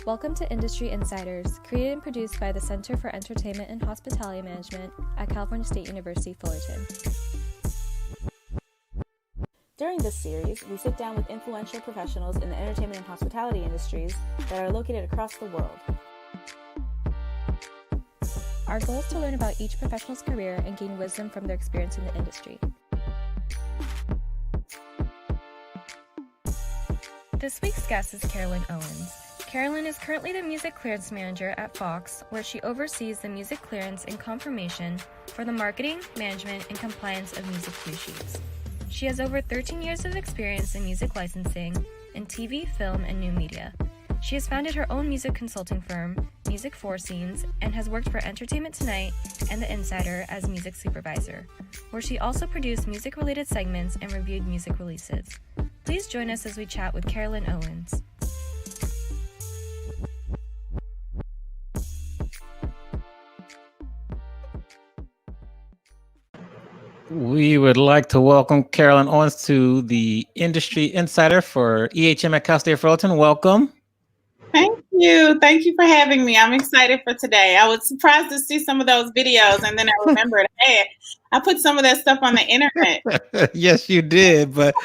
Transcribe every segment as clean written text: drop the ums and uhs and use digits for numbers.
Welcome to Industry Insiders, created and produced by the Center for Entertainment and Hospitality Management at California State University, Fullerton. During this series, we sit down with influential professionals in the entertainment and hospitality industries that are located across the world. Our goal is to learn about each professional's career and gain wisdom from their experience in the industry. This week's guest is Carolyn Owens. Carolyn is currently the music clearance manager at Fox, where she oversees the music clearance and confirmation for the marketing, management, and compliance of music cue sheets. She has over 13 years of experience in music licensing, in TV, film, and new media. She has founded her own music consulting firm, Music Four Scenes, and has worked for Entertainment Tonight and The Insider as music supervisor, where she also produced music-related segments and reviewed music releases. Please join us as we chat with Carolyn Owens. We would like to welcome Carolyn Owens to the Industry Insider for EHM at Cal State Fullerton. Welcome. Thank you. Thank you for having me. I'm excited for today. I was surprised to see some of those videos, and then I remembered, hey, I put some of that stuff on the internet. Yes, you did. But,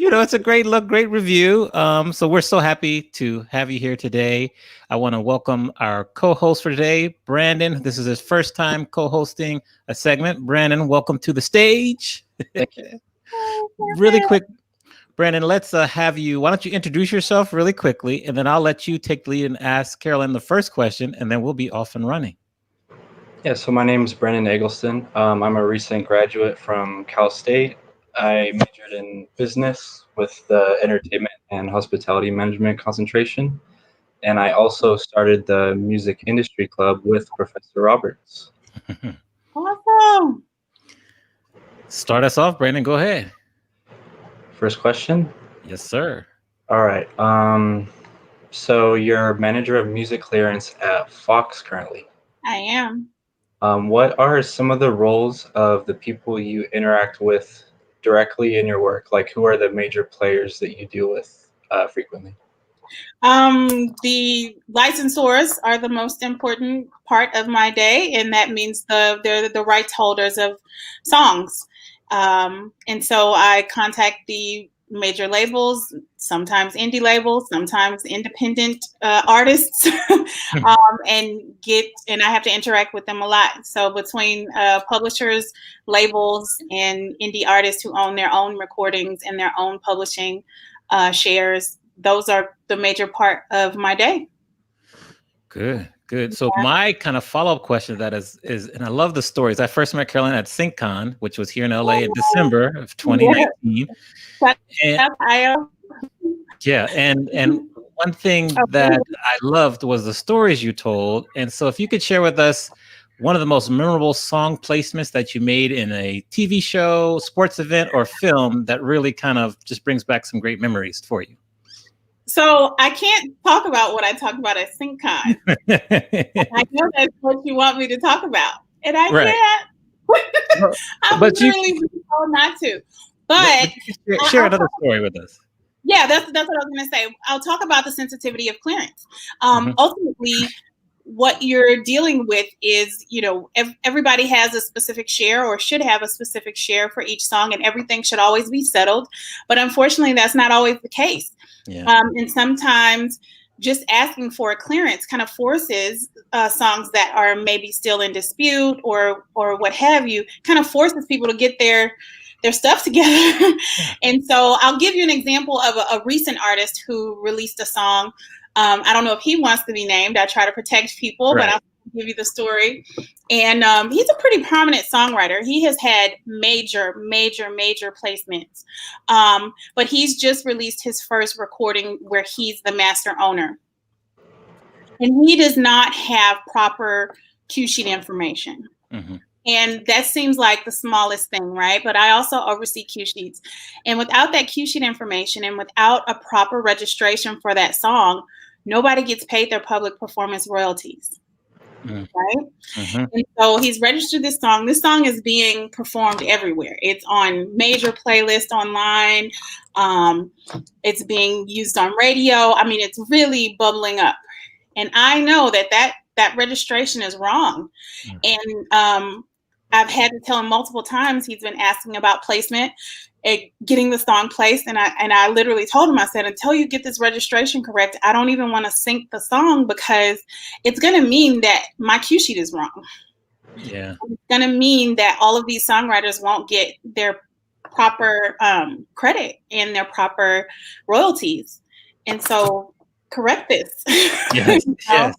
it's a great look, great review. So we're so happy to have you here today. I want to welcome our co-host for today, Brandon. This is his first time co-hosting a segment. Brandon, welcome to the stage. Thank you. Really quick, Brandon, let's have you, why don't you introduce yourself really quickly, and then I'll let you take the lead and ask Carolyn the first question, and then we'll be off and running. Yeah, so my name is Brandon Eggleston. I'm a recent graduate from Cal State. I majored in business with the entertainment and hospitality management concentration. And I also started the music industry club with Professor Roberts. Awesome. Start us off, Brandon. Go ahead. First question? Yes, sir. All right. So you're manager of music clearance at Fox currently. I am. What are some of the roles of the people you interact with directly in your work? Like, who are the major players that you deal with frequently? The licensors are the most important part of my day, and that means they're the rights holders of songs. And so I contact the major labels, sometimes indie labels, sometimes independent artists, and I have to interact with them a lot. So between publishers, labels, and indie artists who own their own recordings and their own publishing shares, those are the major part of my day. Good. So my kind of follow-up question to that is, and I love the stories. I first met Carolyn at SyncCon, which was here in LA in December of 2019. And one thing that I loved was the stories you told. And so if you could share with us one of the most memorable song placements that you made in a TV show, sports event, or film that really kind of just brings back some great memories for you. So I can't talk about what I talked about at SyncCon. I know that's what you want me to talk about, and I can't. I'm literally told not to. But share another story with us. Yeah, that's what I was going to say. I'll talk about the sensitivity of clearance. Ultimately, what you're dealing with is, everybody has a specific share or should have a specific share for each song, and everything should always be settled. But unfortunately, that's not always the case. Yeah. And sometimes just asking for a clearance kind of forces songs that are maybe still in dispute or what have you, kind of forces people to get their stuff together. And so I'll give you an example of a recent artist who released a song. I don't know if he wants to be named. I try to protect people, but I'll give you the story. And he's a pretty prominent songwriter. He has had major placements. But he's just released his first recording where he's the master owner. And he does not have proper cue sheet information. Mm-hmm. And that seems like the smallest thing, right? But I also oversee cue sheets. And without that cue sheet information and without a proper registration for that song, nobody gets paid their public performance royalties. Right? Mm-hmm. And so he's registered this song. This song is being performed everywhere. It's on major playlists online. It's being used on radio. I mean, it's really bubbling up. And I know that registration is wrong. And I've had to tell him multiple times. He's been asking about placement, getting the song placed. And I literally told him, I said, until you get this registration correct, I don't even want to sync the song, because it's going to mean that my cue sheet is wrong. Yeah. It's going to mean that all of these songwriters won't get their proper credit and their proper royalties. And so correct this. Yes. Yes.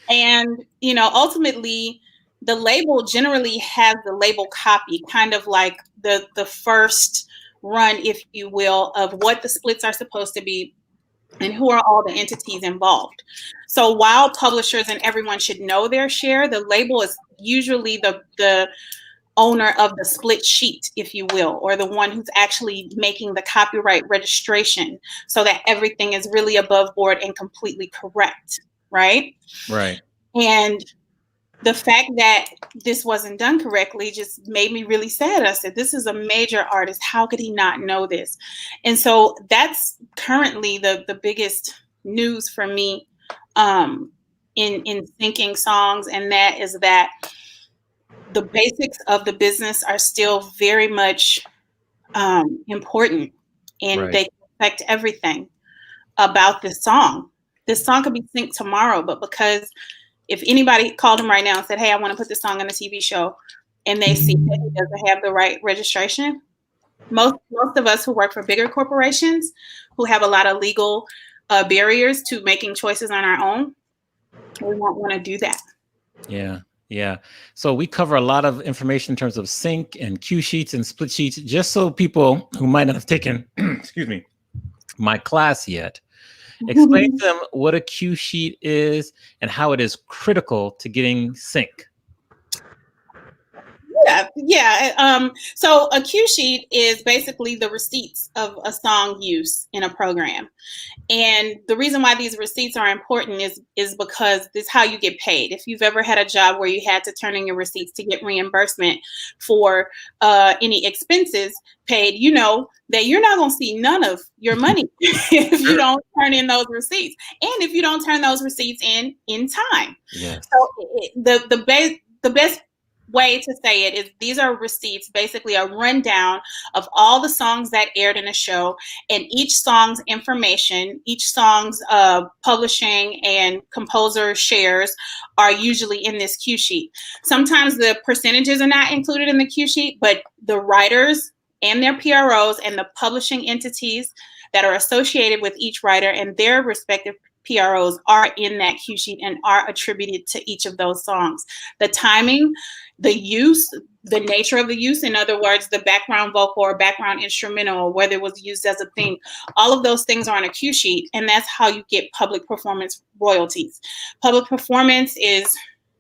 And, ultimately, the label generally has the label copy, kind of like the first run, if you will, of what the splits are supposed to be and who are all the entities involved. So while publishers and everyone should know their share, the label is usually the owner of the split sheet, if you will, or the one who's actually making the copyright registration, so that everything is really above board and completely correct, right? Right. And the fact that this wasn't done correctly just made me really sad. I said, this is a major artist. How could he not know this? And so that's currently the biggest news for me in syncing songs. And that is that the basics of the business are still very much important, and Right. they affect everything about this song. This song could be synced tomorrow, but because if anybody called him right now and said, hey, I want to put this song on a TV show, and they see that he doesn't have the right registration, most of us who work for bigger corporations who have a lot of legal barriers to making choices on our own, we won't want to do that. Yeah. Yeah. So we cover a lot of information in terms of sync and cue sheets and split sheets, just so people who might not have taken, excuse me, my class yet, explain to them what a cue sheet is and how it is critical to getting sync. Yeah. So a cue sheet is basically the receipts of a song use in a program. And the reason why these receipts are important is because this is how you get paid. If you've ever had a job where you had to turn in your receipts to get reimbursement for any expenses paid, you know that you're not going to see none of your money if you don't turn in those receipts, and if you don't turn those receipts in time. Yes. So the best way to say it is these are receipts, basically a rundown of all the songs that aired in a show, and each song's information, each song's publishing and composer shares are usually in this cue sheet. Sometimes the percentages are not included in the cue sheet, but the writers and their PROs and the publishing entities that are associated with each writer and their respective PROs are in that cue sheet and are attributed to each of those songs. The timing, the use, the nature of the use, in other words, the background vocal or background instrumental, or whether it was used as a theme, all of those things are on a cue sheet, and that's how you get public performance royalties. Public performance is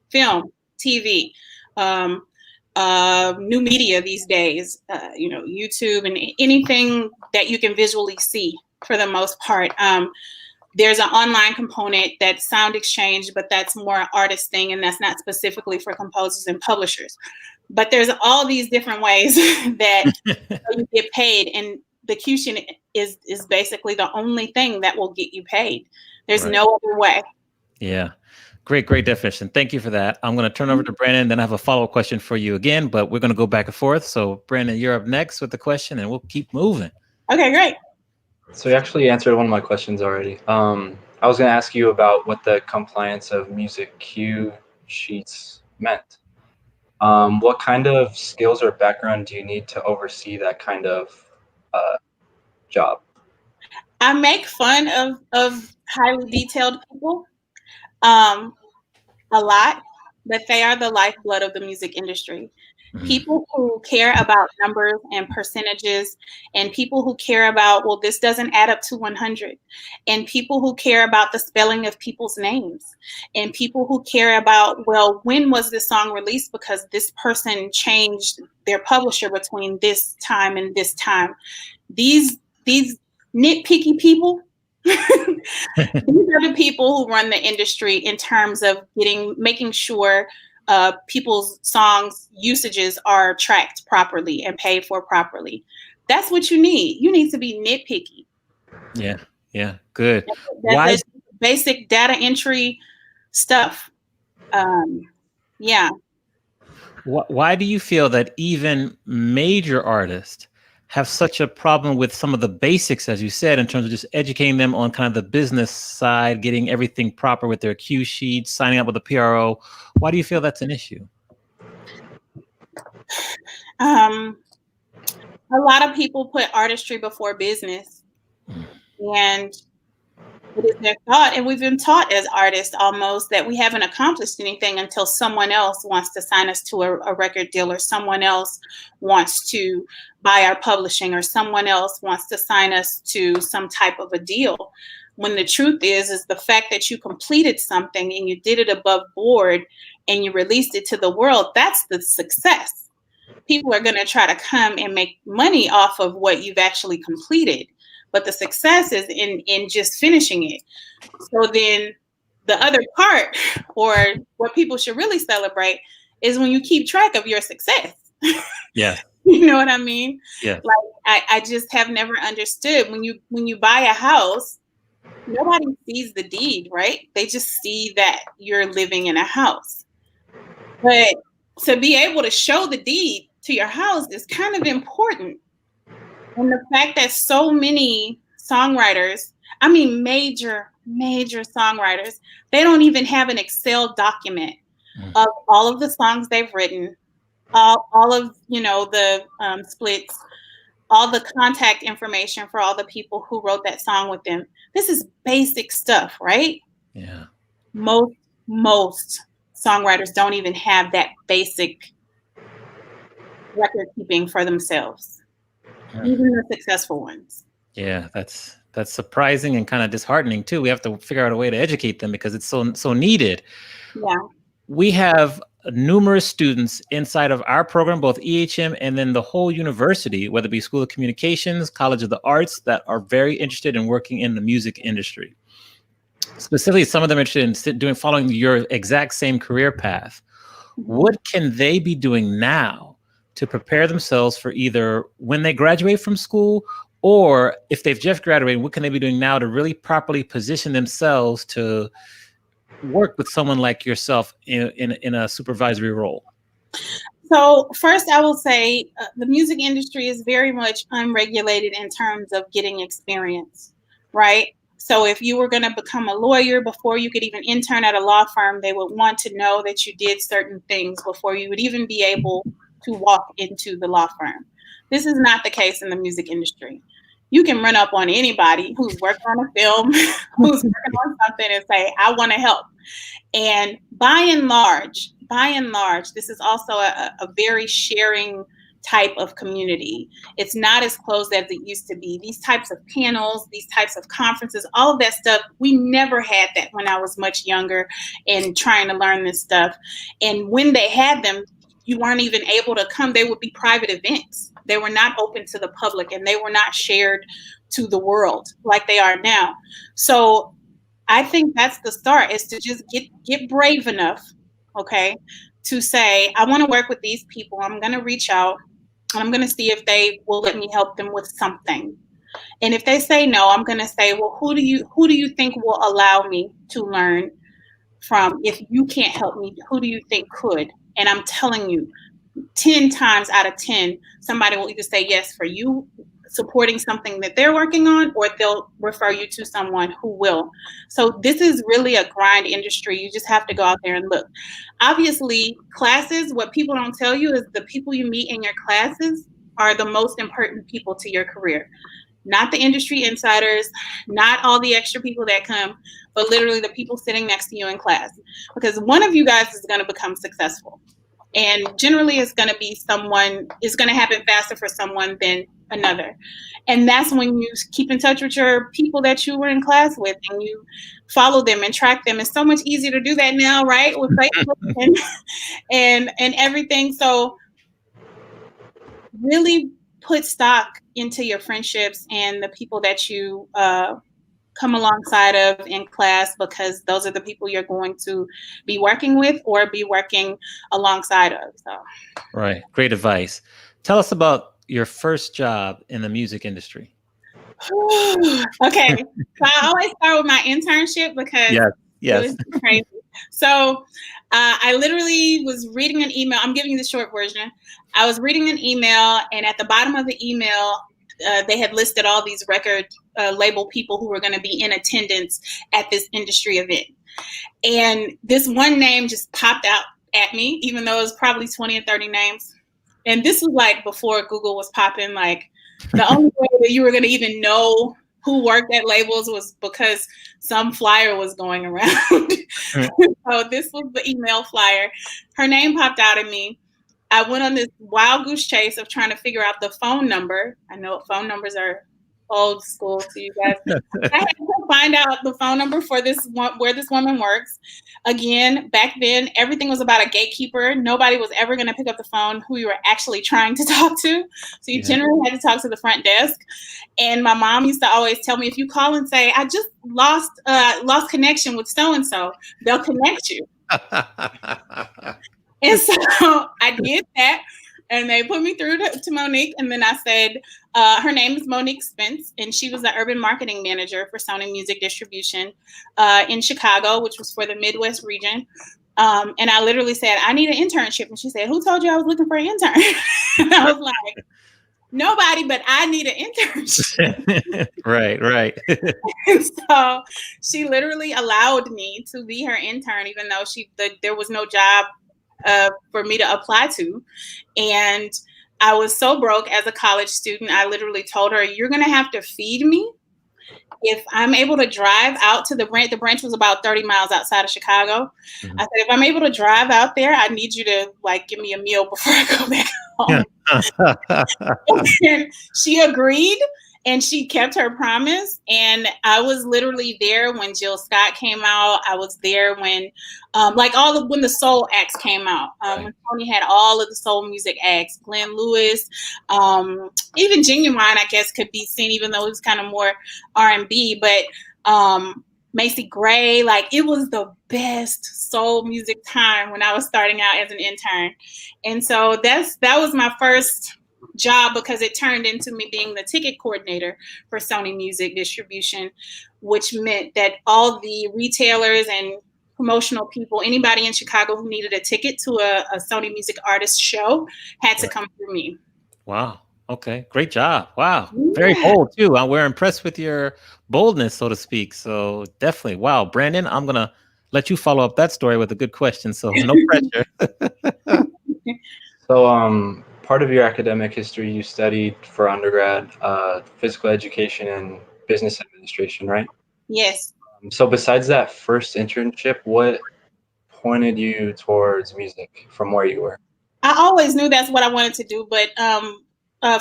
film, TV, new media these days, YouTube and anything that you can visually see for the most part. There's an online component that's Sound Exchange, but that's more an artist thing, and that's not specifically for composers and publishers. But there's all these different ways that you get paid, and the cue sheet is basically the only thing that will get you paid. There's no other way. Yeah. Great definition. Thank you for that. I'm going to turn over to Brandon, then I have a follow-up question for you again, but we're going to go back and forth. So Brandon, you're up next with the question, and we'll keep moving. Okay, great. So you actually answered one of my questions already. I was going to ask you about what the compliance of music cue sheets meant. What kind of skills or background do you need to oversee that kind of job? I make fun of highly detailed people a lot, but they are the lifeblood of the music industry. People who care about numbers and percentages, and people who care about, well, this doesn't add up to 100, and people who care about the spelling of people's names, and people who care about, well, when was this song released because this person changed their publisher between this time and this time. These nitpicky people, these are the people who run the industry in terms of making sure people's songs usages are tracked properly and paid for properly. That's what you need. You need to be nitpicky. Yeah, good. That's basic data entry stuff. Yeah. Why do you feel that even major artists have such a problem with some of the basics, as you said, in terms of just educating them on kind of the business side, getting everything proper with their cue sheets, signing up with a PRO? Why do you feel that's an issue? A lot of people put artistry before business, and it is their thought, and we've been taught as artists almost that we haven't accomplished anything until someone else wants to sign us to a record deal, or someone else wants to buy our publishing, or someone else wants to sign us to some type of a deal. When the truth is the fact that you completed something and you did it above board and you released it to the world, that's the success. People are going to try to come and make money off of what you've actually completed, but the success is in just finishing it. So then the other part, or what people should really celebrate, is when you keep track of your success. Yeah. You know what I mean? Yeah. Like I just have never understood when you buy a house, nobody sees the deed, right? They just see that you're living in a house. But to be able to show the deed to your house is kind of important. And the fact that so many songwriters, I mean, major songwriters, they don't even have an Excel document of all of the songs they've written, all of, the splits, all the contact information for all the people who wrote that song with them. This is basic stuff, right? Yeah. Most songwriters don't even have that basic record keeping for themselves, even the successful ones. Yeah, that's surprising and kind of disheartening too. We have to figure out a way to educate them because it's so needed. Yeah. We have numerous students inside of our program, both EHM and then the whole university, whether it be School of Communications, College of the Arts, that are very interested in working in the music industry. Specifically, some of them are interested in following your exact same career path. What can they be doing now to prepare themselves for either when they graduate from school, or if they've just graduated, what can they be doing now to really properly position themselves to work with someone like yourself in a supervisory role? So first, I will say the music industry is very much unregulated in terms of getting experience, right? So if you were going to become a lawyer, before you could even intern at a law firm, they would want to know that you did certain things before you would even be able to walk into the law firm. This is not the case in the music industry. You can run up on anybody who's working on a film, who's working on something, and say, I want to help. And by and large, this is also a very sharing type of community. It's not as closed as it used to be. These types of panels, these types of conferences, all of that stuff, we never had that when I was much younger and trying to learn this stuff. And when they had them, you weren't even able to come. They would be private events. They were not open to the public, and they were not shared to the world like they are now. So I think that's the start, is to just get brave enough, okay, to say, I want to work with these people. I'm going to reach out and I'm going to see if they will let me help them with something. And if they say no, I'm going to say, well, who do you think will allow me to learn from? If you can't help me, who do you think could? And I'm telling you, 10 times out of 10, somebody will either say yes for you supporting something that they're working on, or they'll refer you to someone who will. So this is really a grind industry. You just have to go out there and look. Obviously, classes, what people don't tell you is the people you meet in your classes are the most important people to your career. Not the industry insiders, not all the extra people that come, but literally the people sitting next to you in class. Because one of you guys is going to become successful. And generally it's going to happen faster for someone than another. And that's when you keep in touch with your people that you were in class with, and you follow them and track them. It's so much easier to do that now, right? With Facebook and everything. So really put stock into your friendships and the people that you come alongside of in class, because those are the people you're going to be working with or be working alongside of. So, right. Great advice. Tell us about your first job in the music industry. Okay, so I always start with my internship because yes. it was crazy. So I literally was reading an email. I'm giving you the short version. I was reading an email, and at the bottom of the email, they had listed all these record label people who were going to be in attendance at this industry event. And this one name just popped out at me, even though it was probably 20 or 30 names. And this was like before Google was popping. Like the only way that you were going to even know who worked at labels was because some flyer was going around. So this was the email flyer. Her name popped out at me. I went on this wild goose chase of trying to figure out the phone number. I know phone numbers are old school to you guys. I had to find out the phone number for this one, where this woman works. Again, back then, everything was about a gatekeeper. Nobody was ever going to pick up the phone who you were actually trying to talk to. So you generally had to talk to the front desk. And my mom used to always tell me, if you call and say, I just lost connection with so-and-so, they'll connect you. And so I did that, and they put me through to Monique. And then I said, her name is Monique Spence, and she was the urban marketing manager for Sony Music Distribution in Chicago, which was for the Midwest region. And I literally said, I need an internship. And she said, who told you I was looking for an intern? And I was like, nobody, but I need an internship. Right. And so she literally allowed me to be her intern, even though there was no job for me to apply to. And I was so broke as a college student. I literally told her, you're going to have to feed me if I'm able to drive out to the branch was about 30 miles outside of Chicago. Mm-hmm. I said, if I'm able to drive out there, I need you to give me a meal before I go back home. And she agreed, and she kept her promise. And I was literally there when Jill Scott came out. I was there when when the soul acts came out. When Tony had all of the soul music acts, Glenn Lewis, even Genuine, I guess, could be seen, even though it was kind of more R&B. But Macy Gray, it was the best soul music time when I was starting out as an intern. And so that was my first job, because it turned into me being the ticket coordinator for Sony Music Distribution, which meant that all the retailers and promotional people, anybody in Chicago who needed a ticket to a Sony Music artist show, had to come through me. Wow. Okay. Great job. Wow. Yeah. Very bold too. We're impressed with your boldness, so to speak. So definitely. Wow. Brandon, I'm going to let you follow up that story with a good question. So no pressure. So, part of your academic history, you studied for undergrad, physical education and business administration, right? Yes. So besides that first internship, what pointed you towards music from where you were? I always knew that's what I wanted to do, but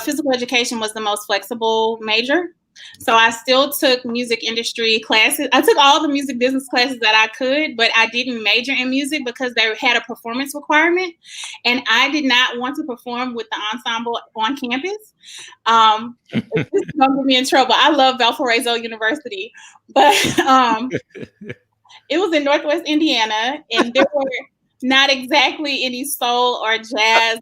physical education was the most flexible major. So I still took music industry classes. I took all the music business classes that I could, but I didn't major in music because they had a performance requirement. And I did not want to perform with the ensemble on campus. This is going to get me in trouble. I love Valparaiso University, but it was in Northwest Indiana, and there were not exactly any soul or jazz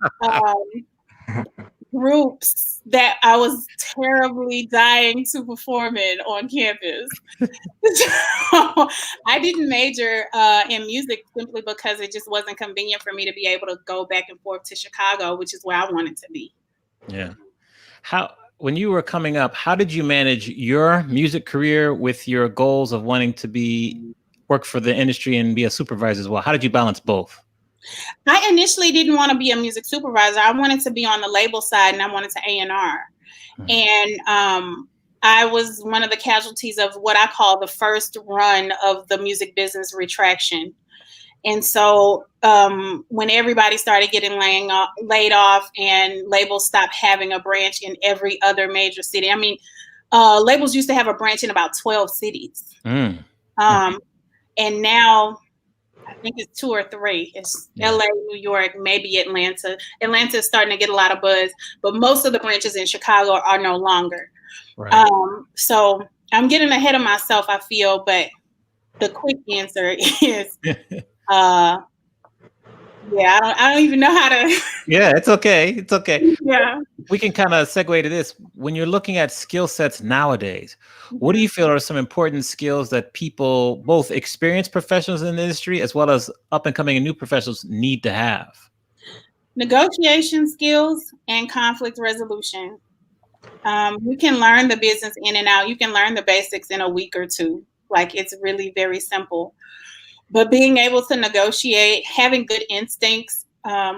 groups that I was terribly dying to perform in on campus. So I didn't major in music simply because it just wasn't convenient for me to be able to go back and forth to Chicago, which is where I wanted to be. Yeah. When you were coming up, how did you manage your music career with your goals of wanting to work for the industry and be a supervisor as well? How did you balance both? I initially didn't want to be a music supervisor. I wanted to be on the label side, and I wanted to A&R. Mm-hmm. And I was one of the casualties of what I call the first run of the music business retraction. And so when everybody started getting laid off and labels stopped having a branch in every other major city. I mean, labels used to have a branch in about 12 cities. And now I think it's 2 or 3. It's LA, New York, maybe Atlanta. Atlanta is starting to get a lot of buzz, but most of the branches in Chicago are no longer. Right. So I'm getting ahead of myself, I feel, but the quick answer is Yeah, I don't even know how to. Yeah, it's okay. It's okay. Yeah. We can kind of segue to this. When you're looking at skill sets nowadays, what do you feel are some important skills that people, both experienced professionals in the industry as well as up and coming and new professionals, need to have? Negotiation skills and conflict resolution. You can learn the business in and out. You can learn the basics in a week or two. Like, it's really very simple. But being able to negotiate, having good instincts,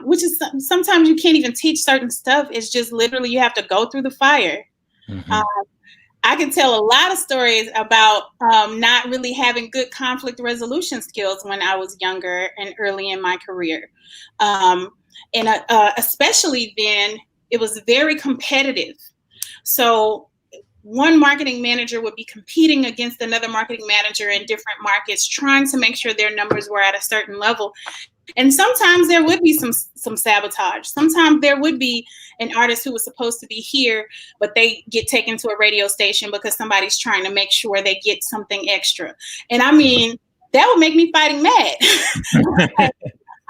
which is sometimes you can't even teach certain stuff. It's just literally you have to go through the fire. I can tell a lot of stories about not really having good conflict resolution skills when I was younger and early in my career. And especially then, it was very competitive. So one marketing manager would be competing against another marketing manager in different markets, trying to make sure their numbers were at a certain level. And sometimes there would be some sabotage. Sometimes there would be an artist who was supposed to be here, but they get taken to a radio station because somebody's trying to make sure they get something extra. And I mean, that would make me fighting mad.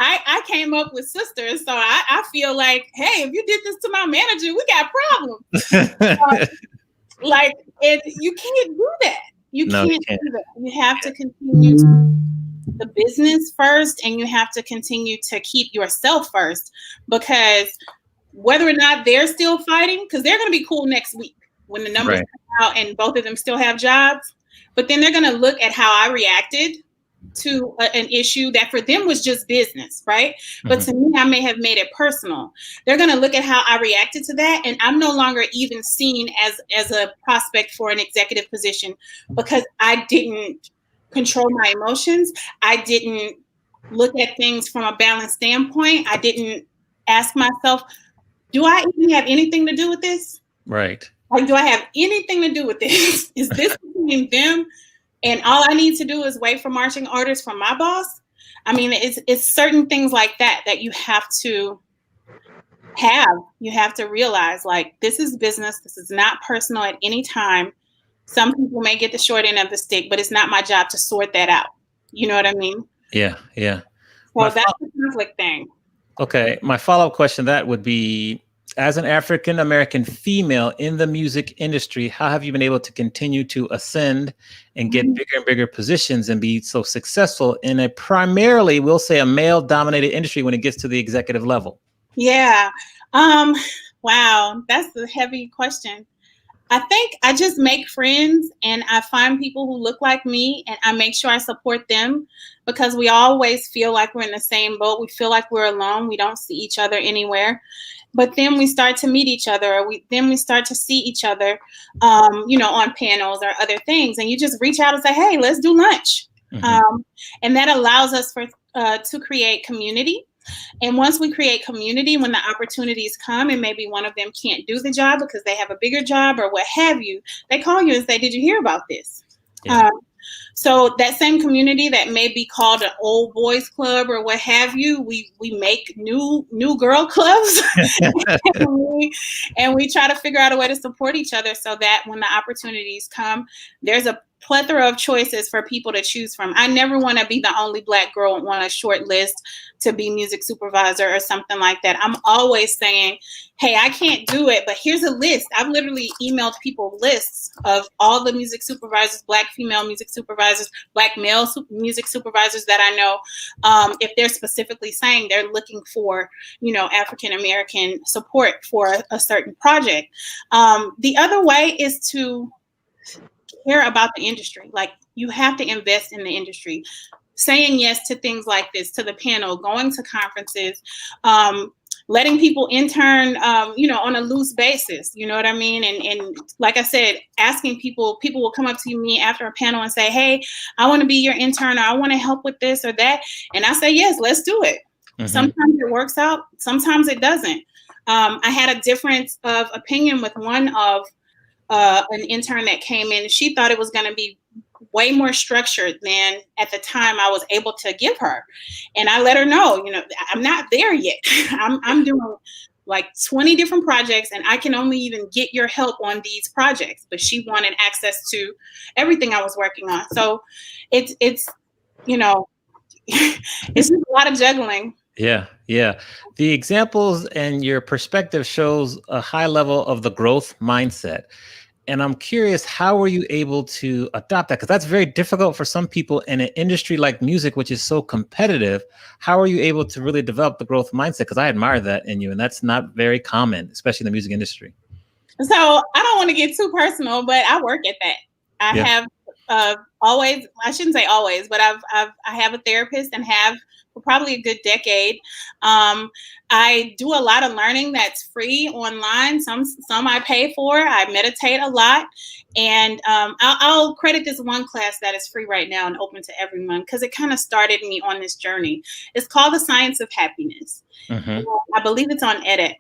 I came up with sisters, so I feel like, hey, if you did this to my manager, we got problems. Like, and you can't do that. You can't do that. You have to continue the business first, and you have to continue to keep yourself first, because whether or not they're still fighting, because they're going to be cool next week when the numbers come out and both of them still have jobs, but then they're going to look at how I reacted to an issue that for them was just business, right? But to me, I may have made it personal. They're going to look at how I reacted to that, and I'm no longer even seen as a prospect for an executive position because I didn't control my emotions. I didn't look at things from a balanced standpoint. I didn't ask myself, do I even have anything to do with this? Right. Like, do I have anything to do with this? Is this between them? And all I need to do is wait for marching orders from my boss. I mean, it's certain things like that you have to have. You have to realize, like, this is business. This is not personal at any time. Some people may get the short end of the stick, but it's not my job to sort that out. You know what I mean? Yeah, yeah. So that's the conflict thing. Okay. My follow-up question to that would be, as an African-American female in the music industry, how have you been able to continue to ascend and get bigger and bigger positions and be so successful in a primarily, we'll say, a male-dominated industry when it gets to the executive level? Yeah. Wow. That's a heavy question. I think I just make friends, and I find people who look like me, and I make sure I support them, because we always feel like we're in the same boat. We feel like we're alone. We don't see each other anywhere. But then we start to meet each other, or then we start to see each other, on panels or other things. And you just reach out and say, hey, let's do lunch. And that allows us to create community. And once we create community, when the opportunities come and maybe one of them can't do the job because they have a bigger job or what have you, they call you and say, did you hear about this? Yeah. So that same community that may be called an old boys club or what have you, we make new girl clubs and we try to figure out a way to support each other so that when the opportunities come, there's a plethora of choices for people to choose from. I never want to be the only Black girl on a short list to be music supervisor or something like that. I'm always saying, hey, I can't do it, but here's a list. I've literally emailed people lists of all the music supervisors, Black female music supervisors, Black male music supervisors that I know. If they're specifically saying they're looking for, African-American support for a certain project. The other way is to care about the industry. Like, you have to invest in the industry, saying yes to things like this, to the panel, going to conferences, letting people intern, on a loose basis, you know what I mean? And like I said, asking people will come up to me after a panel and say, hey, I want to be your intern, or I want to help with this or that. And I say, yes, let's do it. Sometimes it works out. Sometimes it doesn't. I had a difference of opinion with one of an intern that came in. She thought it was going to be way more structured than at the time I was able to give her. And I let her know, I'm not there yet. I'm doing like 20 different projects, and I can only even get your help on these projects. But she wanted access to everything I was working on. So it's it's just a lot of juggling. Yeah, yeah. The examples and your perspective shows a high level of the growth mindset. And I'm curious, how were you able to adopt that? Because that's very difficult for some people in an industry like music, which is so competitive. How are you able to really develop the growth mindset? Because I admire that in you, and that's not very common, especially in the music industry. So I don't want to get too personal, but I work at that. I Yeah. have always, I shouldn't say always, but I have a therapist and have for probably a good decade. I do a lot of learning that's free online. Some I pay for. I meditate a lot, and I'll credit this one class that is free right now and open to everyone because it kind of started me on this journey. It's called The Science of Happiness. Mm-hmm. I believe it's on edX,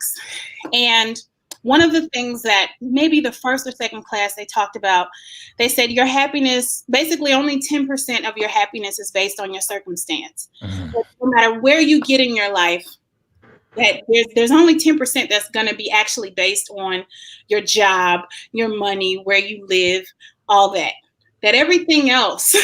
and one of the things that maybe the first or second class they talked about, they said your happiness, basically only 10% of your happiness is based on your circumstance. Mm-hmm. No matter where you get in your life, that there's only 10% that's going to be actually based on your job, your money, where you live, all that. That everything else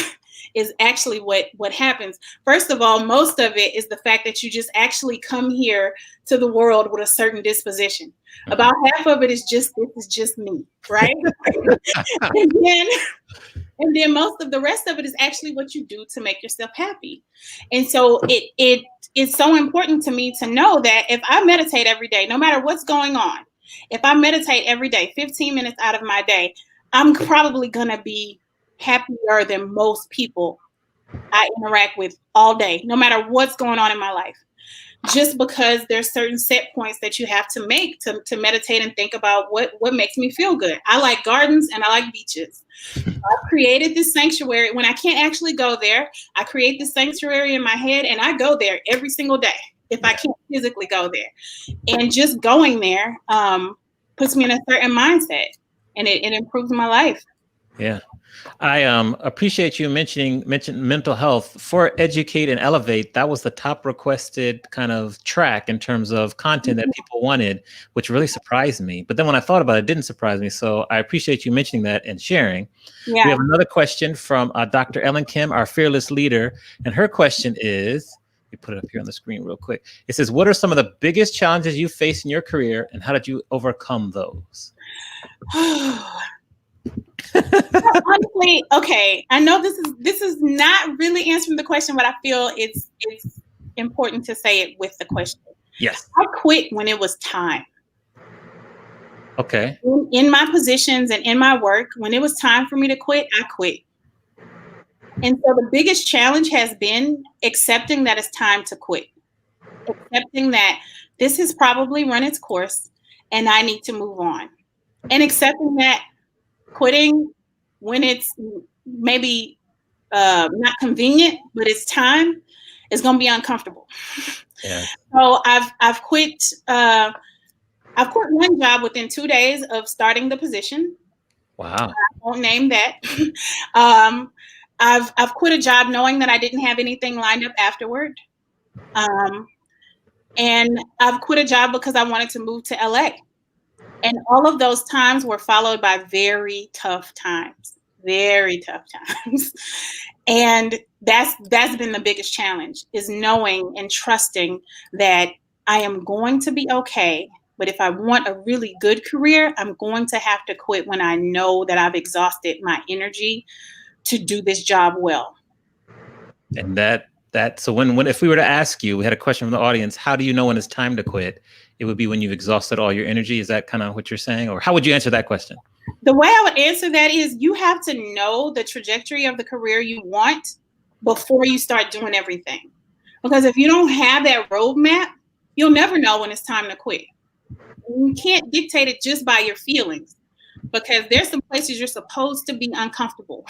is actually what happens. First of all, most of it is the fact that you just actually come here to the world with a certain disposition. About half of it is this is just me, right? and then most of the rest of it is actually what you do to make yourself happy. And so it's so important to me to know that if I meditate every day, no matter what's going on, if I meditate every day, 15 minutes out of my day, I'm probably going to be happier than most people I interact with all day, no matter what's going on in my life. Just because there's certain set points that you have to make to meditate and think about what makes me feel good. I like gardens and I like beaches. I created this sanctuary. When I can't actually go there, I create this sanctuary in my head and I go there every single day if I can't physically go there. And just going there puts me in a certain mindset and it improves my life. Yeah. I appreciate you mentioning mental health. For Educate and Elevate, that was the top requested kind of track in terms of content that people wanted, which really surprised me. But then when I thought about it, it didn't surprise me. So I appreciate you mentioning that and sharing. Yeah. We have another question from Dr. Ellen Kim, our fearless leader. And her question is, we put it up here on the screen real quick. It says, what are some of the biggest challenges you faced in your career and how did you overcome those? Honestly, okay. I know this is not really answering the question, but I feel it's important to say it with the question. Yes. I quit when it was time. Okay. In my positions and in my work, when it was time for me to quit, I quit. And so the biggest challenge has been accepting that it's time to quit. Accepting that this has probably run its course and I need to move on. And accepting that quitting when it's maybe not convenient, but it's time, is going to be uncomfortable. Yeah. So I've quit. I've quit one job within 2 days of starting the position. Wow. I won't name that. I've quit a job knowing that I didn't have anything lined up afterward. And I've quit a job because I wanted to move to LA. And all of those times were followed by very tough times. And that's been the biggest challenge, is knowing and trusting that I am going to be okay. But if I want a really good career, I'm going to have to quit when I know that I've exhausted my energy to do this job well. And so when if we were to ask you, we had a question from the audience, how do you know when it's time to quit? It would be when you've exhausted all your energy. Is that kind of what you're saying? Or how would you answer that question? The way I would answer that is you have to know the trajectory of the career you want before you start doing everything. Because if you don't have that roadmap, you'll never know when it's time to quit. You can't dictate it just by your feelings, because there's some places you're supposed to be uncomfortable,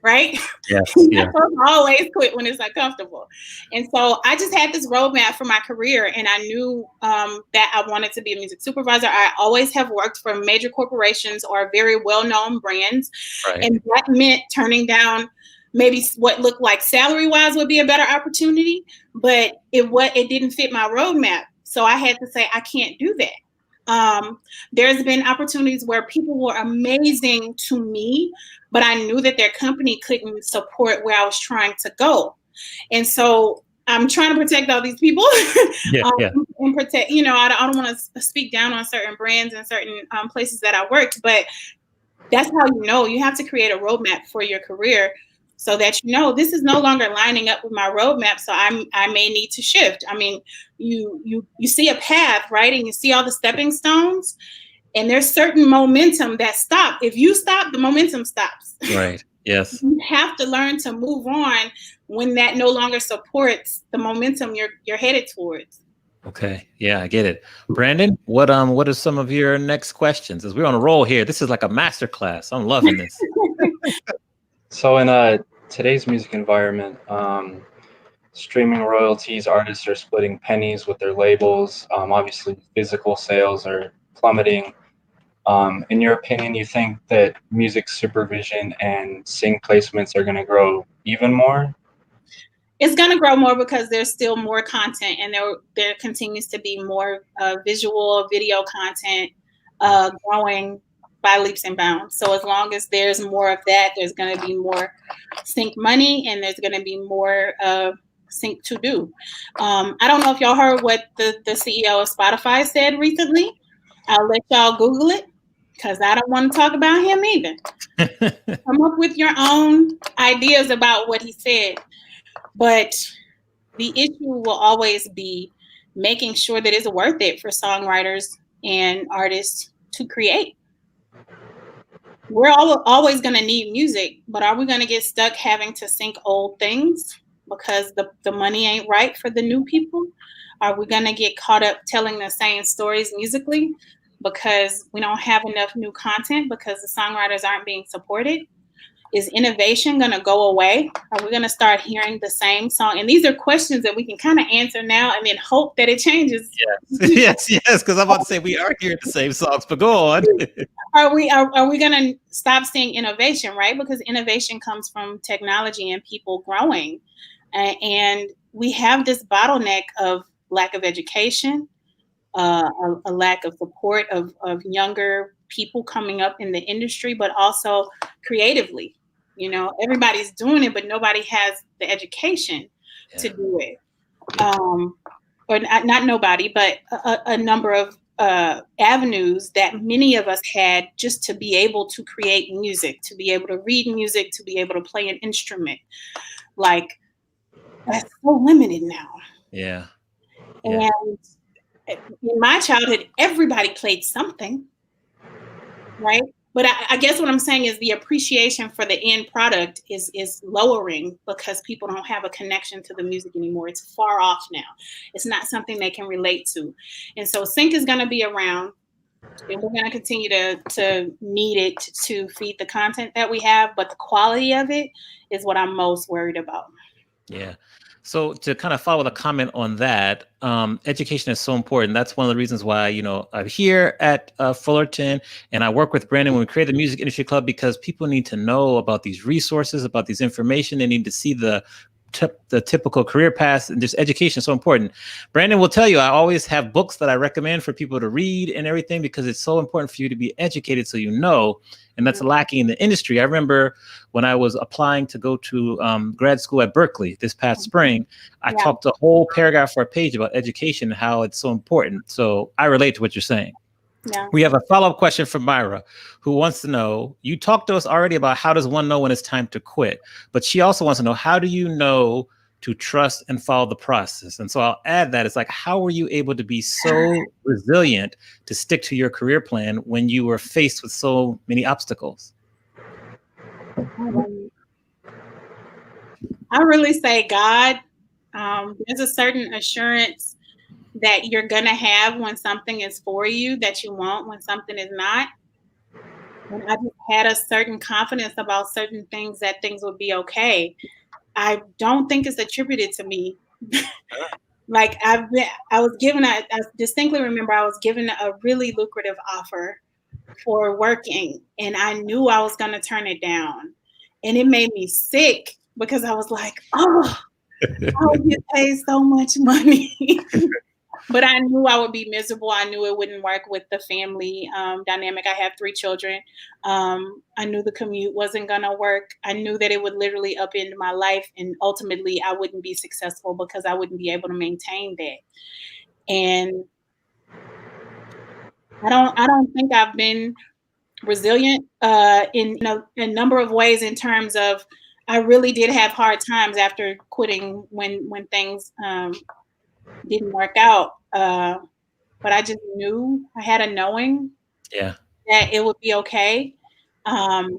right? Yeah. You're supposed to always quit when it's uncomfortable. And so I just had this roadmap for my career, and I knew that I wanted to be a music supervisor. I always have worked for major corporations or very well-known brands. Right. And that meant turning down maybe what looked like salary-wise would be a better opportunity, but it didn't fit my roadmap. So I had to say, I can't do that. There's been opportunities where people were amazing to me, but I knew that their company couldn't support where I was trying to go. And so I'm trying to protect all these people. Yeah, And protect, I don't want to speak down on certain brands and certain places that I worked, but that's how you have to create a roadmap for your career so that this is no longer lining up with my roadmap, so I may need to shift. I mean, you see a path, right? And you see all the stepping stones, and there's certain momentum that stop. If you stop, the momentum stops. Right. Yes. You have to learn to move on when that no longer supports the momentum you're headed towards. Okay. Yeah, I get it. Brandon, what are some of your next questions? As we're on a roll here, this is like a master class. I'm loving this. So in today's music environment, streaming royalties, artists are splitting pennies with their labels. Obviously, physical sales are plummeting. In your opinion, you think that music supervision and sync placements are going to grow even more? It's going to grow more because there's still more content, and there continues to be more visual video content growing by leaps and bounds. So as long as there's more of that, there's going to be more sync money, and there's going to be more sync to do. I don't know if y'all heard what the CEO of Spotify said recently. I'll let y'all Google it, because I don't want to talk about him either. Come up with your own ideas about what he said. But the issue will always be making sure that it's worth it for songwriters and artists to create. We're always going to need music, but are we going to get stuck having to sync old things because the money ain't right for the new people? Are we going to get caught up telling the same stories musically because we don't have enough new content because the songwriters aren't being supported? Is innovation going to go away? Are we going to start hearing the same song? And these are questions that we can kind of answer now and then hope that it changes. Yes, because I'm about to say we are hearing the same songs, but go on. Are we going to stop seeing innovation, right? Because innovation comes from technology and people growing. And we have this bottleneck of lack of education, a lack of support of younger people coming up in the industry, but also creatively. Everybody's doing it, but nobody has the education to do it. Or not nobody, but a number of avenues that many of us had just to be able to create music, to be able to read music, to be able to play an instrument. Like, that's so limited now. Yeah. And in my childhood, everybody played something, right? But I guess what I'm saying is the appreciation for the end product is lowering because people don't have a connection to the music anymore. It's far off now. It's not something they can relate to. And so sync is going to be around, and we're going to continue to need it to feed the content that we have. But the quality of it is what I'm most worried about. Yeah. So to kind of follow the comment on that, education is so important. That's one of the reasons why, I'm here at Fullerton, and I work with Brandon when we create the Music Industry Club, because people need to know about these resources, about these information. They need to see the typical career paths, and just education is so important. Brandon will tell you, I always have books that I recommend for people to read and everything, because it's so important for you to be educated so and that's lacking in the industry. I remember when I was applying to go to grad school at Berkeley this past spring, I talked a whole paragraph or a page about education and how it's so important. So I relate to what you're saying. Yeah. We have a follow-up question from Myra, who wants to know, you talked to us already about how does one know when it's time to quit, but she also wants to know, how do you know to trust and follow the process? And so I'll add that. It's like, how were you able to be so resilient to stick to your career plan when you were faced with so many obstacles? I really say God. There's a certain assurance that you're going to have when something is for you that you want when something is not. And I just had a certain confidence about certain things that things would be okay. I don't think it's attributed to me. Like I distinctly remember I was given a really lucrative offer for working, and I knew I was going to turn it down. And it made me sick because I was like, oh, I would get paid so much money. But I knew I would be miserable. I knew it wouldn't work with the family dynamic. I have 3 children. I knew the commute wasn't going to work. I knew that it would literally upend my life. And ultimately, I wouldn't be successful because I wouldn't be able to maintain that. And I don't think I've been resilient in a number of ways in terms of I really did have hard times after quitting when things didn't work out. But I just knew, I had a knowing that it would be okay. And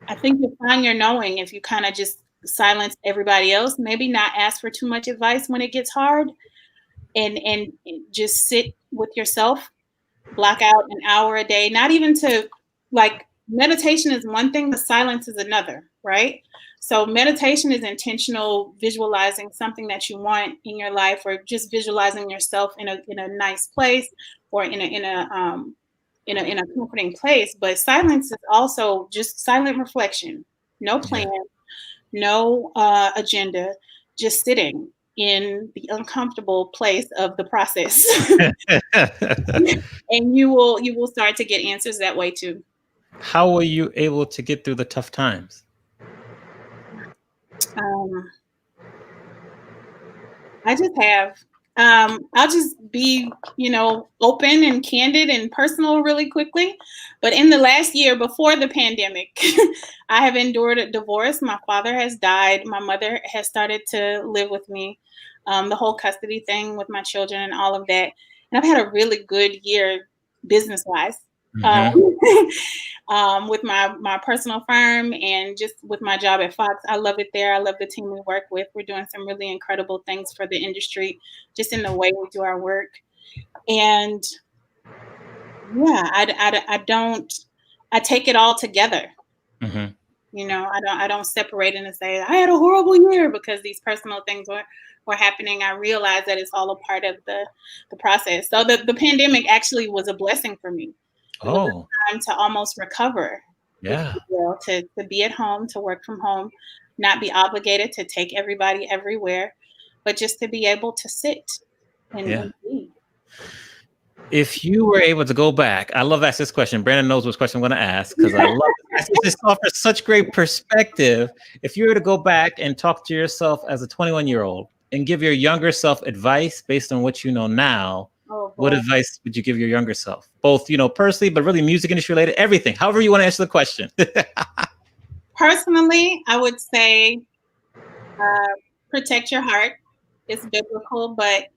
I think you find your knowing if you kind of just silence everybody else, maybe not ask for too much advice when it gets hard, and just sit with yourself, block out an hour a day, not even to, like, meditation is one thing, but silence is another, right? So meditation is intentional visualizing something that you want in your life, or just visualizing yourself in a nice place, or in a comforting place. But silence is also just silent reflection, no plan, no agenda, just sitting in the uncomfortable place of the process. And you will start to get answers that way too. How were you able to get through the tough times? I just have. I'll just be, open and candid and personal really quickly. But in the last year before the pandemic, I have endured a divorce. My father has died. My mother has started to live with me. The whole custody thing with my children and all of that. And I've had a really good year business-wise. With my personal firm and just with my job at Fox. I love it there. I love the team we work with. We're doing some really incredible things for the industry, just in the way we do our work. And yeah, I take it all together. I don't separate it and say, I had a horrible year because these personal things were happening. I realize that it's all a part of the process. So the pandemic actually was a blessing for me. It was a time to almost recover. Yeah. To be at home, to work from home, not be obligated to take everybody everywhere, but just to be able to sit and be. If you were able to go back, I love asking this question. Brandon knows which question I'm going to ask because I love it. It just offers such great perspective. If you were to go back and talk to yourself as a 21-year-old and give your younger self advice based on what you know now, what advice would you give your younger self? Both, personally, but really music industry related, everything. However you want to answer the question. Personally, I would say protect your heart. It's biblical, but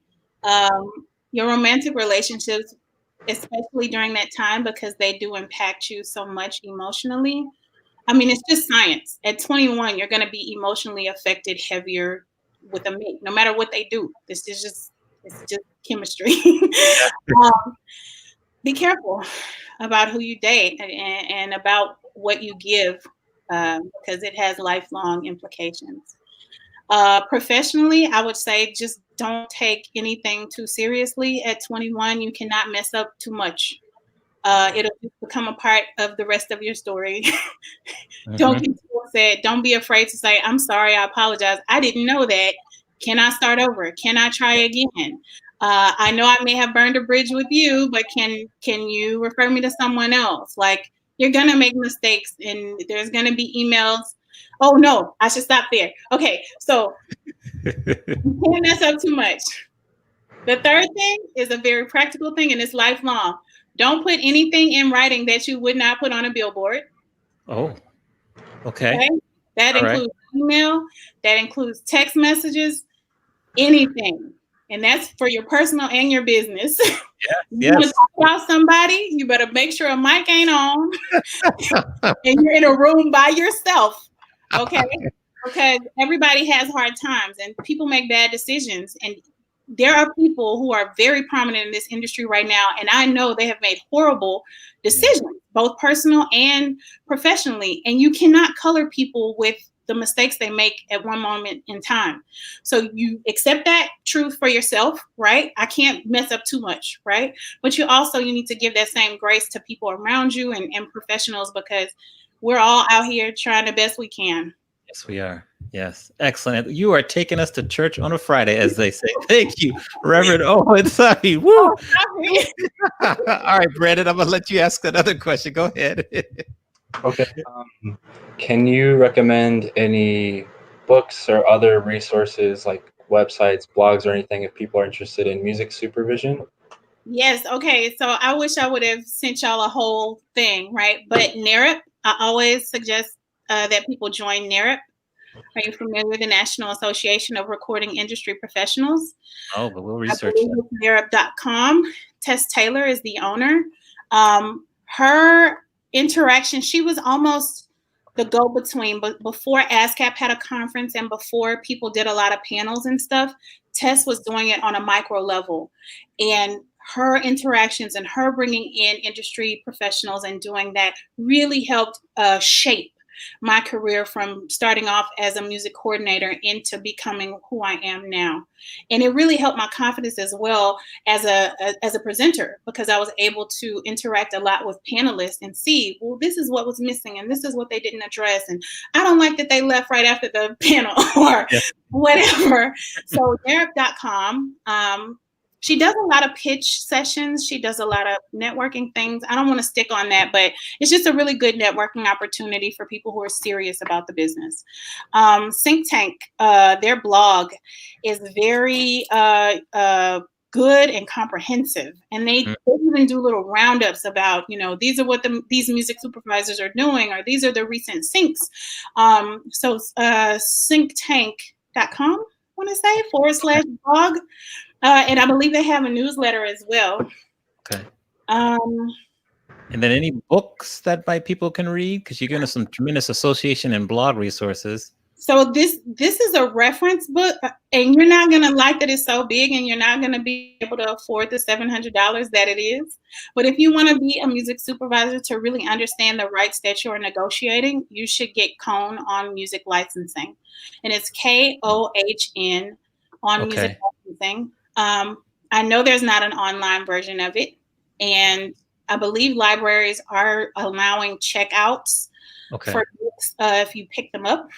your romantic relationships, especially during that time, because they do impact you so much emotionally. I mean, it's just science. At 21, you're going to be emotionally affected heavier with a mate, no matter what they do. It's just chemistry. Be careful about who you date and about what you give, because it has lifelong implications. Professionally, I would say just don't take anything too seriously. At 21, you cannot mess up too much. It'll become a part of the rest of your story. Don't get too upset. Don't be afraid to say, I'm sorry, I apologize. I didn't know that. Can I start over? Can I try again? I know I may have burned a bridge with you, but can you refer me to someone else? Like, you're going to make mistakes and there's going to be emails. Oh, no, I should stop there. Okay, so you can't mess up too much. The third thing is a very practical thing, and it's lifelong. Don't put anything in writing that you would not put on a billboard. Oh, okay. That includes email, that includes text messages, anything. And that's for your personal and your business. You want to talk about somebody, you better make sure a mic ain't on and you're in a room by yourself. Okay? Because everybody has hard times and people make bad decisions. And there are people who are very prominent in this industry right now, and I know they have made horrible decisions, both personal and professionally. And you cannot color people with the mistakes they make at one moment in time. So you accept that truth for yourself, right? I can't mess up too much, right? But you need to give that same grace to people around you and professionals, because we're all out here trying the best we can. Yes, we are. Yes, excellent. You are taking us to church on a Friday, as they say. Thank you, Reverend Owens. Woo. Oh, sorry. All right, Brandon, I'm gonna let you ask another question. Go ahead. Okay. Can you recommend any books or other resources like websites, blogs, or anything if people are interested in music supervision? Yes. Okay. So I wish I would have sent y'all a whole thing, right? But NARIP, I always suggest that people join NARIP. Are you familiar with the National Association of Recording Industry Professionals? Oh, but we'll I research believe that. it's NARIP.com. Tess Taylor is the owner. Her interaction, she was almost the go-between, but before ASCAP had a conference and before people did a lot of panels and stuff, Tess was doing it on a micro level. And her interactions and her bringing in industry professionals and doing that really helped shape my career from starting off as a music coordinator into becoming who I am now. And it really helped my confidence as well as a presenter, because I was able to interact a lot with panelists and see, well, this is what was missing and this is what they didn't address. And I don't like that they left right after the panel or whatever. So Derek.com, she does a lot of pitch sessions. She does a lot of networking things. I don't want to stick on that, but it's just a really good networking opportunity for people who are serious about the business. Think Tank, their blog is very good and comprehensive. And they even do little roundups about, these are what these music supervisors are doing, or these are the recent syncs. So thinktank.com, I want to say, /blog. And I believe they have a newsletter as well. Okay. And then any books that people can read? Because you're giving us some tremendous association and blog resources. So this is a reference book, and you're not going to like that it's so big, and you're not going to be able to afford the $700 that it is. But if you want to be a music supervisor to really understand the rights that you're negotiating, you should get Cone on Music Licensing. And it's KOHN on Music Licensing. I know there's not an online version of it, and I believe libraries are allowing checkouts for books if you pick them up.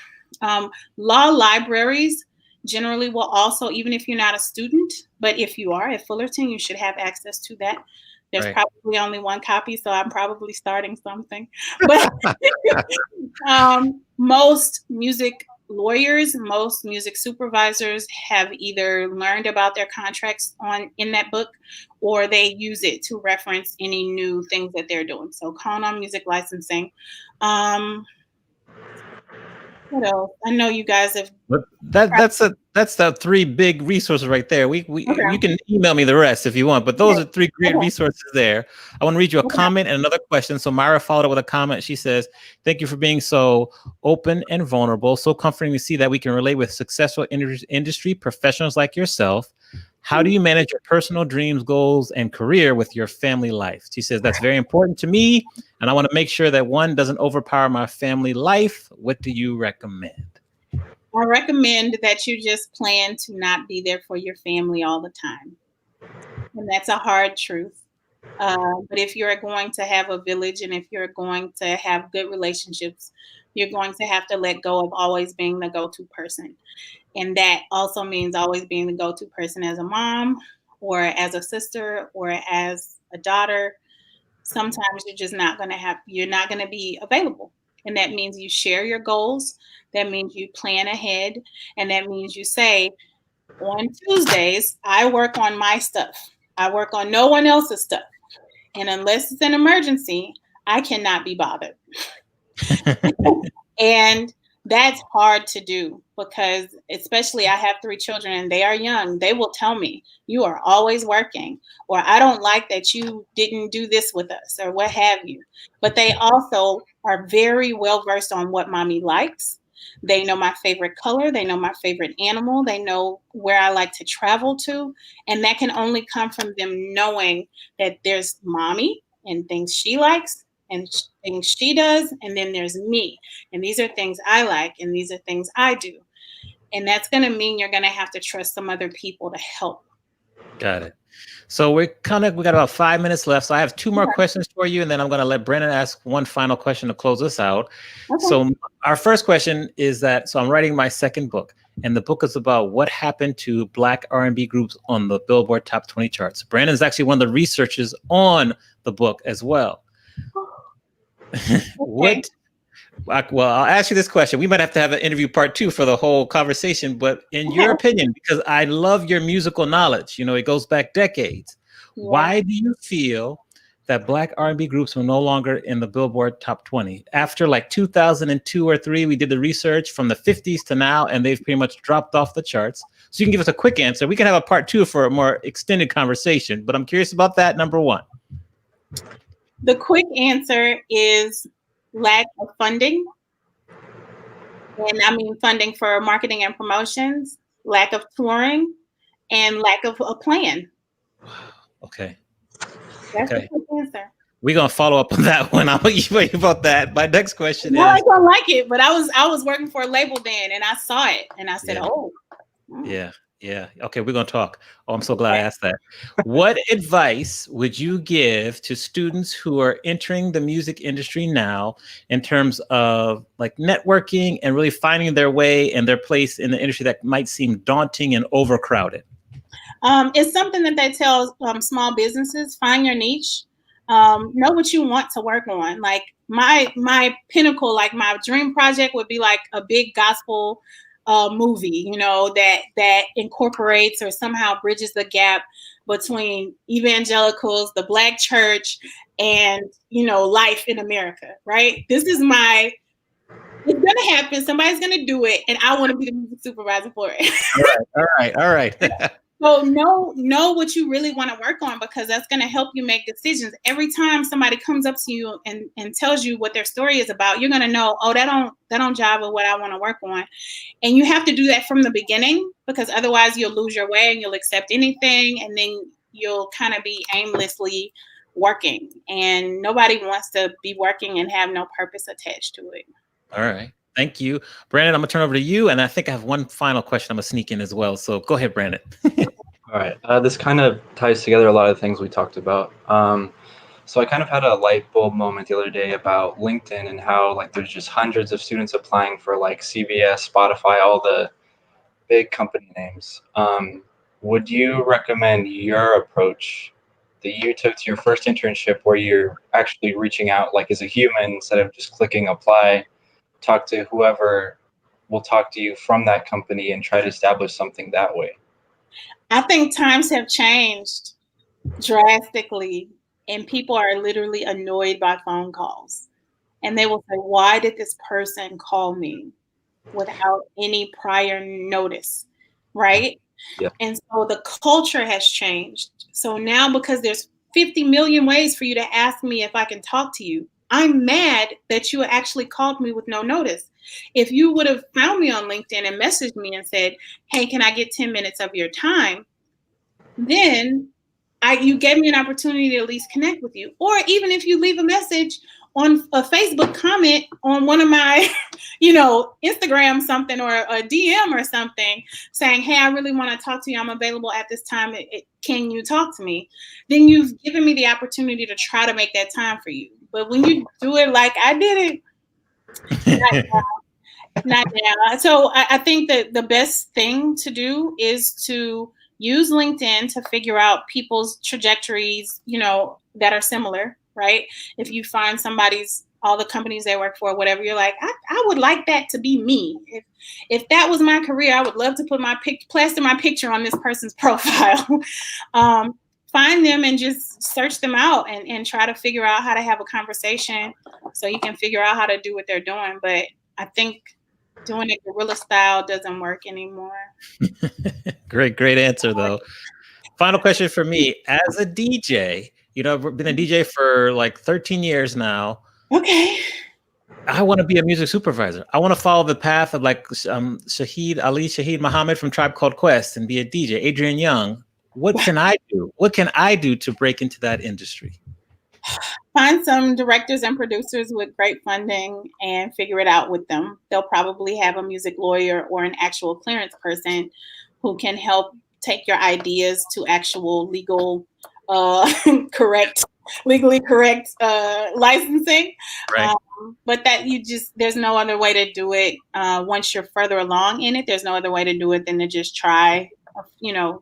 Law libraries generally will also, even if you're not a student, but if you are at Fullerton, you should have access to that. There's probably only one copy, so I'm probably starting something. But most music lawyers, most music supervisors have either learned about their contracts in that book, or they use it to reference any new things that they're doing. So Cone on Music Licensing. What else? I know you guys have. That's the three big resources right there. You can email me the rest if you want, but those are three great resources there. I want to read you a comment and another question. So Myra followed up with a comment. She says, "Thank you for being so open and vulnerable. So comforting to see that we can relate with successful industry professionals like yourself. How do you manage your personal dreams, goals, and career with your family life?" She says, "That's very important to me, and I want to make sure that one doesn't overpower my family life. What do you recommend?" I recommend that you just plan to not be there for your family all the time. And that's a hard truth. But if you're going to have a village, and if you're going to have good relationships, you're going to have to let go of always being the go-to person. And that also means always being the go-to person as a mom, or as a sister, or as a daughter. Sometimes you're just not going to be available. And that means you share your goals. That means you plan ahead. And that means you say, on Tuesdays, I work on my stuff. I work on no one else's stuff. And unless it's an emergency, I cannot be bothered. And that's hard to do, because especially I have 3 children and they are young. They will tell me, "You are always working," or "I don't like that you didn't do this with us," or what have you. But they also are very well versed on what mommy likes. They know my favorite color. They know my favorite animal. They know where I like to travel to. And that can only come from them knowing that there's mommy and things she likes and things she does. And then there's me. And these are things I like. And these are things I do. And that's going to mean you're going to have to trust some other people to help. Got it. So we got about 5 minutes left. So I have two more questions for you, and then I'm going to let Brennan ask one final question to close us out. Okay. So our first question is that, so I'm writing my second book, and the book is about what happened to Black R&B groups on the Billboard Top 20 charts. Brandon is actually one of the researchers on the book as well. Okay. Well, I'll ask you this question. We might have to have an interview part 2 for the whole conversation, but in your opinion, because I love your musical knowledge, it goes back decades. Yeah. Why do you feel that Black R&B groups are no longer in the Billboard Top 20? After like 2002 or 3, we did the research from the 50s to now, and they've pretty much dropped off the charts. So you can give us a quick answer. We can have a part 2 for a more extended conversation, but I'm curious about that, number one. The quick answer is lack of funding. And I mean funding for marketing and promotions, lack of touring, and lack of a plan. Okay. That's the quick answer. We're gonna follow up on that one. I'll wait about that. My next question is, I don't like it, but I was working for a label then, and I saw it, and I said, Yeah. Okay, we're gonna talk. Oh, I'm so glad I asked that. What advice would you give to students who are entering the music industry now in terms of like networking and really finding their way and their place in the industry that might seem daunting and overcrowded? It's something that they tell small businesses: find your niche, know what you want to work on. Like my pinnacle, like my dream project would be like a big gospel movie, that incorporates or somehow bridges the gap between evangelicals, the Black church, and life in America. Right? This is it's gonna happen. Somebody's gonna do it, and I want to be the music supervisor for it. All right. So know what you really want to work on, because that's going to help you make decisions. Every time somebody comes up to you and tells you what their story is about, you're going to know, that don't jive with what I want to work on. And you have to do that from the beginning, because otherwise you'll lose your way and you'll accept anything, and then you'll kind of be aimlessly working. And nobody wants to be working and have no purpose attached to it. All right. Thank you. Brandon, I'm going to turn over to you. And I think I have one final question I'm going to sneak in as well. So go ahead, Brandon. All right. This kind of ties together a lot of things we talked about. So I kind of had a light bulb moment the other day about LinkedIn and how like there's just hundreds of students applying for like CBS, Spotify, all the big company names. Would you recommend your approach that you took to your first internship, where you're actually reaching out like as a human instead of just clicking apply? Talk to whoever will talk to you from that company and try to establish something that way? I think times have changed drastically, and people are literally annoyed by phone calls. And they will say, why did this person call me without any prior notice? Right? Yeah. And so the culture has changed. So now, because there's 50 million ways for you to ask me if I can talk to you, I'm mad that you actually called me with no notice. If you would have found me on LinkedIn and messaged me and said, hey, can I get 10 minutes of your time? Then you gave me an opportunity to at least connect with you. Or even if you leave a message on a Facebook comment on one of my, Instagram something, or a DM or something saying, hey, I really want to talk to you. I'm available at this time. Can you talk to me? Then you've given me the opportunity to try to make that time for you. But when you do it like I did it, not now. So I think that the best thing to do is to use LinkedIn to figure out people's trajectories, that are similar, right? If you find all the companies they work for, whatever, you're like, I would like that to be me. If that was my career, I would love to put plaster my picture on this person's profile. Find them and just search them out and try to figure out how to have a conversation so you can figure out how to do what they're doing. But I think doing it guerrilla style doesn't work anymore. Great answer, though. Final question for me. As a DJ, I've been a DJ for like 13 years now. Okay. I want to be a music supervisor. I want to follow the path of like Shaheed Muhammad from Tribe Called Quest and be a DJ. Adrian Young. What can I do? What can I do to break into that industry? Find some directors and producers with great funding and figure it out with them. They'll probably have a music lawyer or an actual clearance person who can help take your ideas to actual legally correct licensing. Right. But that there's no other way to do it. Once you're further along in it, there's no other way to do it than to just try to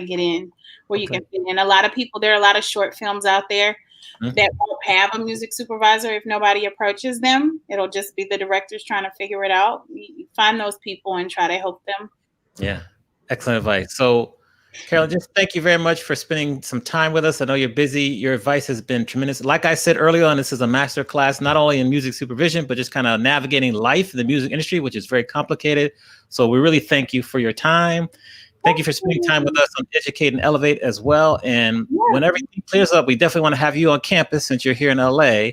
get in where you can fit in. There are a lot of short films out there that won't have a music supervisor if nobody approaches them. It'll just be the directors trying to figure it out. You find those people and try to help them. Yeah, excellent advice. So, Carolyn, just thank you very much for spending some time with us. I know you're busy. Your advice has been tremendous. Like I said earlier on, this is a master class, not only in music supervision, but just kind of navigating life in the music industry, which is very complicated. So we really thank you for your time. Thank you for spending time with us on Educate and Elevate as well. And when everything clears up, we definitely want to have you on campus since you're here in LA.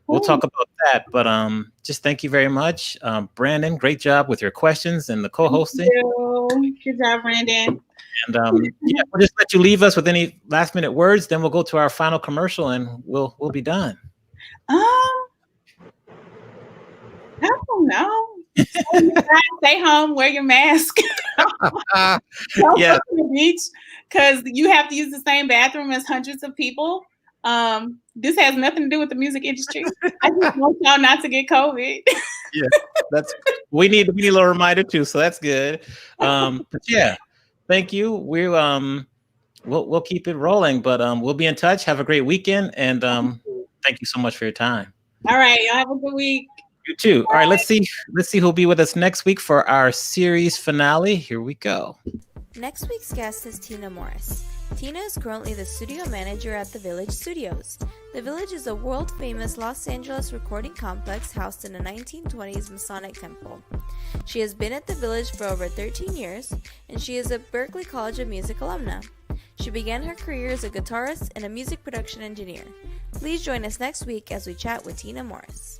We'll talk about that. But just thank you very much. Brandon, great job with your questions and the co-hosting. Good job, Brandon. And we'll just let you leave us with any last minute words. Then we'll go to our final commercial and we'll be done. I don't know. Stay home, wear your mask. Don't go to the beach because you have to use the same bathroom as hundreds of people. This has nothing to do with the music industry. I just want y'all not to get COVID. Yeah, we need a little reminder too, so that's good. But yeah, thank you. We'll keep it rolling, but we'll be in touch. Have a great weekend, and thank you so much for your time. All right, y'all have a good week. You too. All right, let's see who'll be with us next week for our series finale. Here we go. Next week's guest is Tina Morris. Tina is currently the studio manager at The Village Studios. The Village is a world-famous Los Angeles recording complex housed in a 1920s Masonic temple. She has been at The Village for over 13 years, and she is a Berklee College of Music alumna. She began her career as a guitarist and a music production engineer. Please join us next week as we chat with Tina Morris.